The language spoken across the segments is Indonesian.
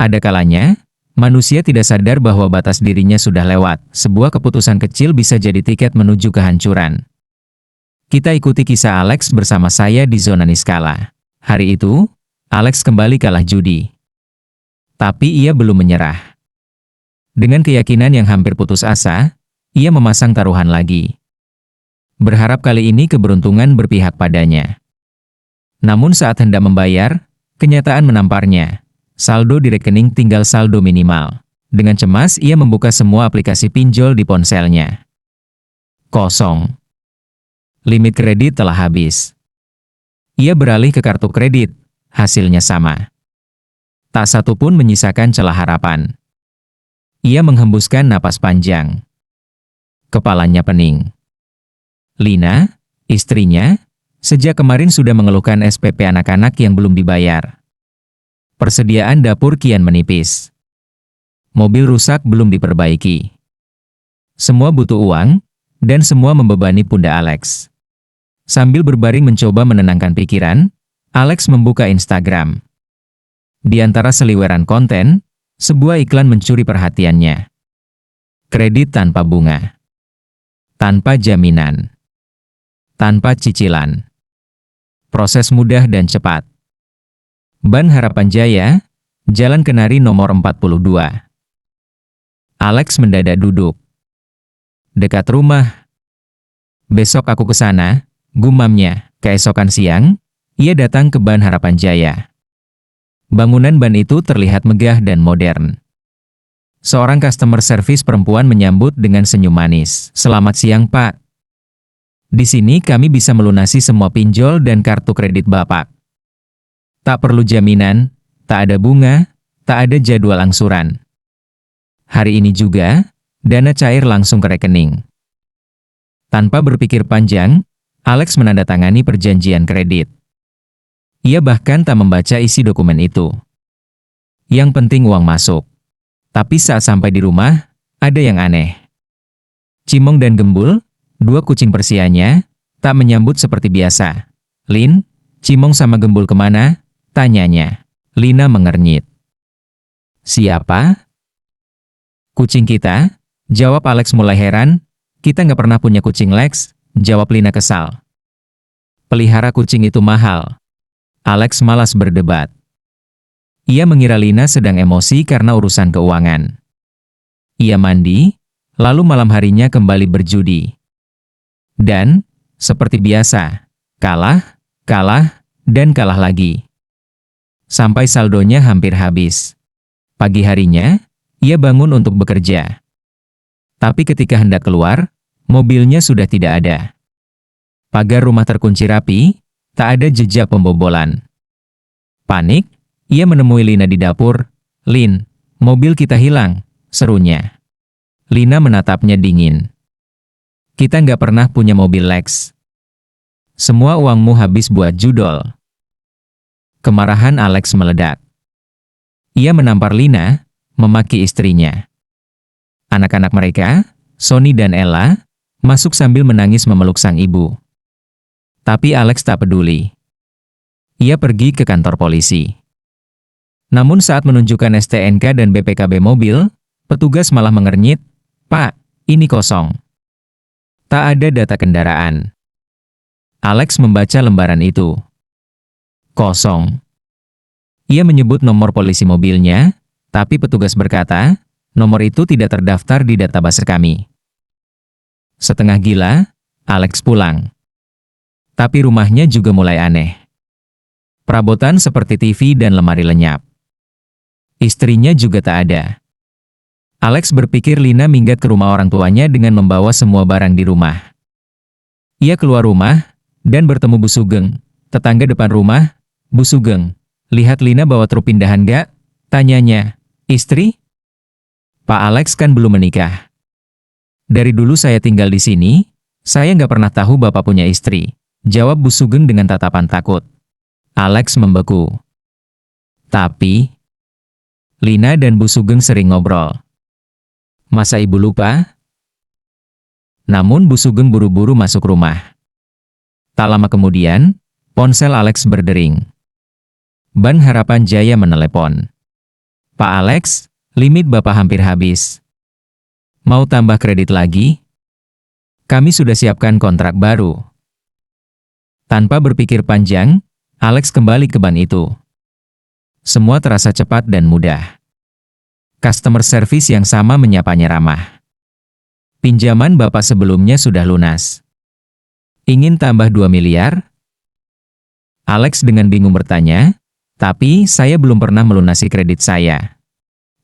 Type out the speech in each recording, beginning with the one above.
Ada kalanya, manusia tidak sadar bahwa batas dirinya sudah lewat. Sebuah keputusan kecil bisa jadi tiket menuju kehancuran. Kita ikuti kisah Alex bersama saya di Zona Niskala. Hari itu, Alex kembali kalah judi. Tapi ia belum menyerah. Dengan keyakinan yang hampir putus asa, ia memasang taruhan lagi. Berharap kali ini keberuntungan berpihak padanya. Namun saat hendak membayar, kenyataan menamparnya. Saldo di rekening tinggal saldo minimal. Dengan cemas ia membuka semua aplikasi pinjol di ponselnya. Kosong. Limit kredit telah habis. Ia beralih ke kartu kredit, hasilnya sama. Tak satu pun menyisakan celah harapan. Ia menghembuskan napas panjang. Kepalanya pening. Lina, istrinya, sejak kemarin sudah mengeluhkan SPP anak-anak yang belum dibayar. Persediaan dapur kian menipis. Mobil rusak belum diperbaiki. Semua butuh uang, dan semua membebani pundak Alex. Sambil berbaring mencoba menenangkan pikiran, Alex membuka Instagram. Di antara seliweran konten, sebuah iklan mencuri perhatiannya. Kredit tanpa bunga. Tanpa jaminan. Tanpa cicilan. Proses mudah dan cepat. Ban Harapan Jaya, Jalan Kenari nomor 42. Alex mendadak duduk. Dekat rumah. Besok aku ke sana, gumamnya. Keesokan siang, ia datang ke Ban Harapan Jaya. Bangunan ban itu terlihat megah dan modern. Seorang customer service perempuan menyambut dengan senyum manis. Selamat siang, Pak. Di sini kami bisa melunasi semua pinjol dan kartu kredit Bapak. Tak perlu jaminan, tak ada bunga, tak ada jadwal angsuran. Hari ini juga, dana cair langsung ke rekening. Tanpa berpikir panjang, Alex menandatangani perjanjian kredit. Ia bahkan tak membaca isi dokumen itu. Yang penting uang masuk. Tapi saat sampai di rumah, ada yang aneh. Cimong dan Gembul, dua kucing Persianya, tak menyambut seperti biasa. Lin, Cimong sama Gembul kemana? Tanyanya. Lina mengernyit. Siapa? Kucing kita, jawab Alex mulai heran. Kita nggak pernah punya kucing Lex, jawab Lina kesal. Pelihara kucing itu mahal. Alex malas berdebat. Ia mengira Lina sedang emosi karena urusan keuangan. Ia mandi, lalu malam harinya kembali berjudi. Dan, seperti biasa, kalah, dan kalah lagi. Sampai saldonya hampir habis. Pagi harinya, ia bangun untuk bekerja. Tapi ketika hendak keluar, mobilnya sudah tidak ada. Pagar rumah terkunci rapi, tak ada jejak pembobolan. Panik, ia menemui Lina di dapur. Lin, mobil kita hilang, serunya. Lina menatapnya dingin. Kita nggak pernah punya mobil Lex. Semua uangmu habis buat judol. Kemarahan Alex meledak. Ia menampar Lina, memaki istrinya. Anak-anak mereka, Sony dan Ella, masuk sambil menangis memeluk sang ibu. Tapi Alex tak peduli. Ia pergi ke kantor polisi. Namun saat menunjukkan STNK dan BPKB mobil, petugas malah mengernyit, Pak, ini kosong. Tak ada data kendaraan. Alex membaca lembaran itu. Kosong. Ia menyebut nomor polisi mobilnya, tapi petugas berkata, nomor itu tidak terdaftar di database kami. Setengah gila, Alex pulang. Tapi rumahnya juga mulai aneh. Perabotan seperti TV dan lemari lenyap. Istrinya juga tak ada. Alex berpikir Lina minggat ke rumah orang tuanya dengan membawa semua barang di rumah. Ia keluar rumah, dan bertemu Bu Sugeng, tetangga depan rumah. Bu Sugeng, lihat Lina bawa truk pindahan gak? Tanyanya. Istri? Pak Alex kan belum menikah. Dari dulu saya tinggal di sini, saya nggak pernah tahu Bapak punya istri, jawab Bu Sugeng dengan tatapan takut. Alex membeku. Tapi, Lina dan Bu Sugeng sering ngobrol. Masa Ibu lupa? Namun Bu Sugeng buru-buru masuk rumah. Tak lama kemudian, ponsel Alex berdering. Ban Harapan Jaya menelepon. Pak Alex, limit Bapak hampir habis. Mau tambah kredit lagi? Kami sudah siapkan kontrak baru. Tanpa berpikir panjang, Alex kembali ke ban itu. Semua terasa cepat dan mudah. Customer service yang sama menyapanya ramah. Pinjaman Bapak sebelumnya sudah lunas. Ingin tambah 2 miliar? Alex dengan bingung bertanya, tapi saya belum pernah melunasi kredit saya.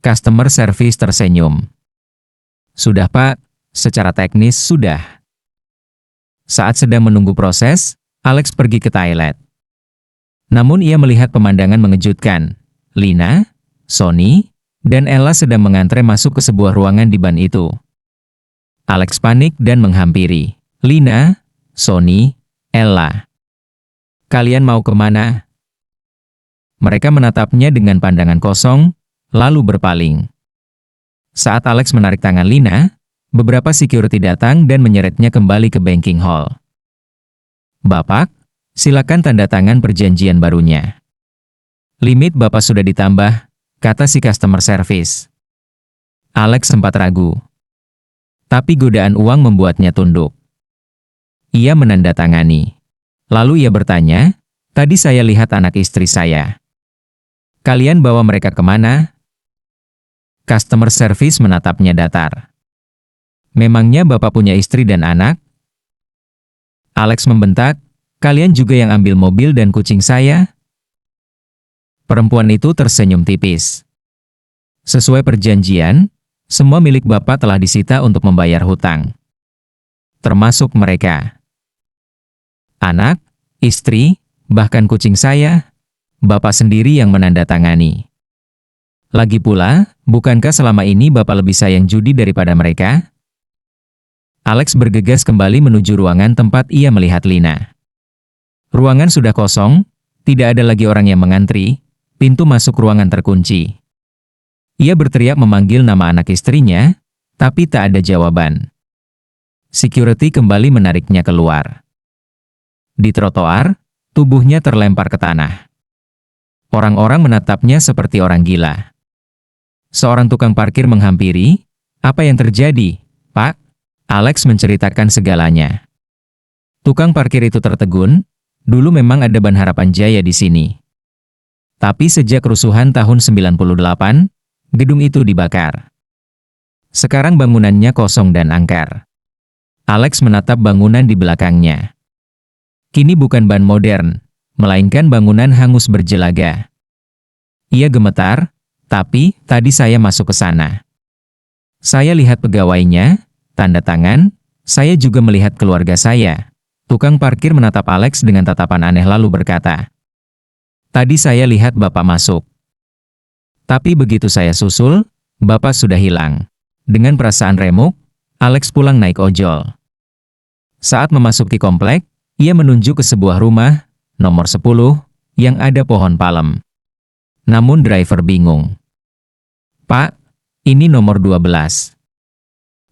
Customer service tersenyum. Sudah Pak, secara teknis sudah. Saat sedang menunggu proses, Alex pergi ke toilet. Namun ia melihat pemandangan mengejutkan. Lina, Sony, dan Ella sedang mengantre masuk ke sebuah ruangan di ban itu. Alex panik dan menghampiri. Lina, Sony, Ella. Kalian mau kemana? Mereka menatapnya dengan pandangan kosong, lalu berpaling. Saat Alex menarik tangan Lina, beberapa security datang dan menyeretnya kembali ke banking hall. Bapak, silakan tanda tangan perjanjian barunya. Limit Bapak sudah ditambah, kata si customer service. Alex sempat ragu. Tapi godaan uang membuatnya tunduk. Ia menandatangani. Lalu ia bertanya, tadi saya lihat anak istri saya. Kalian bawa mereka kemana? Customer service menatapnya datar. Memangnya Bapak punya istri dan anak? Alex membentak, kalian juga yang ambil mobil dan kucing saya? Perempuan itu tersenyum tipis. Sesuai perjanjian, semua milik Bapak telah disita untuk membayar hutang. Termasuk mereka. Anak, istri, bahkan kucing saya, Bapak sendiri yang menandatangani. Lagi pula, bukankah selama ini Bapak lebih sayang judi daripada mereka? Alex bergegas kembali menuju ruangan tempat ia melihat Lina. Ruangan sudah kosong, tidak ada lagi orang yang mengantri, pintu masuk ruangan terkunci. Ia berteriak memanggil nama anak istrinya, tapi tak ada jawaban. Security kembali menariknya keluar. Di trotoar, tubuhnya terlempar ke tanah. Orang-orang menatapnya seperti orang gila. Seorang tukang parkir menghampiri, apa yang terjadi, Pak? Alex menceritakan segalanya. Tukang parkir itu tertegun, dulu memang ada Ban Harapan Jaya di sini. Tapi sejak kerusuhan tahun 98, gedung itu dibakar. Sekarang bangunannya kosong dan angker. Alex menatap bangunan di belakangnya. Kini bukan ban modern, melainkan bangunan hangus berjelaga. Ia gemetar, tapi tadi saya masuk ke sana. Saya lihat pegawainya, tanda tangan, saya juga melihat keluarga saya. Tukang parkir menatap Alex dengan tatapan aneh lalu berkata, tadi saya lihat Bapak masuk. Tapi begitu saya susul, Bapak sudah hilang. Dengan perasaan remuk, Alex pulang naik ojol. Saat memasuki komplek, ia menunjuk ke sebuah rumah, nomor 10, yang ada pohon palem. Namun driver bingung. Pak, ini nomor 12.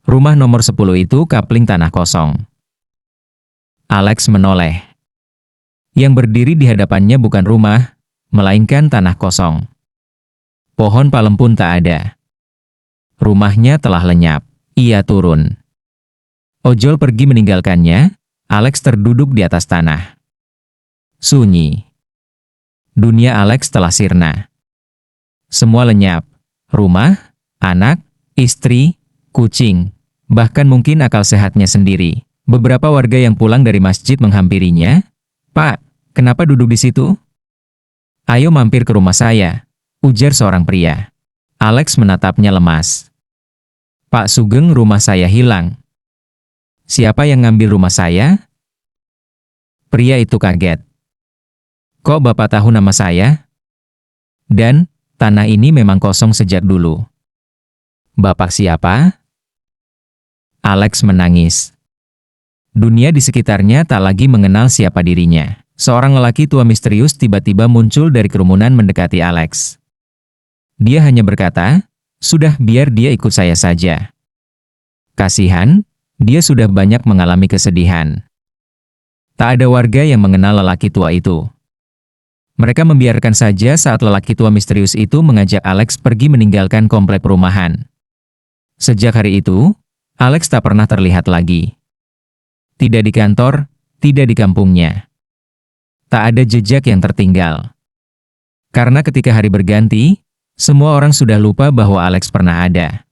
Rumah nomor 10 itu kapling tanah kosong. Alex menoleh. Yang berdiri di hadapannya bukan rumah, melainkan tanah kosong. Pohon palem pun tak ada. Rumahnya telah lenyap. Ia turun. Ojol pergi meninggalkannya, Alex terduduk di atas tanah. Sunyi. Dunia Alex telah sirna. Semua lenyap. Rumah, anak, istri, kucing, bahkan mungkin akal sehatnya sendiri. Beberapa warga yang pulang dari masjid menghampirinya. Pak, kenapa duduk di situ? Ayo mampir ke rumah saya, ujar seorang pria. Alex menatapnya lemas. Pak Sugeng, rumah saya hilang. Siapa yang ngambil rumah saya? Pria itu kaget. Kok Bapak tahu nama saya? Dan, tanah ini memang kosong sejak dulu. Bapak siapa? Alex menangis. Dunia di sekitarnya tak lagi mengenal siapa dirinya. Seorang lelaki tua misterius tiba-tiba muncul dari kerumunan mendekati Alex. Dia hanya berkata, sudah biar dia ikut saya saja. Kasihan, dia sudah banyak mengalami kesedihan. Tak ada warga yang mengenal lelaki tua itu. Mereka membiarkan saja saat lelaki tua misterius itu mengajak Alex pergi meninggalkan komplek perumahan. Sejak hari itu, Alex tak pernah terlihat lagi. Tidak di kantor, tidak di kampungnya. Tak ada jejak yang tertinggal. Karena ketika hari berganti, semua orang sudah lupa bahwa Alex pernah ada.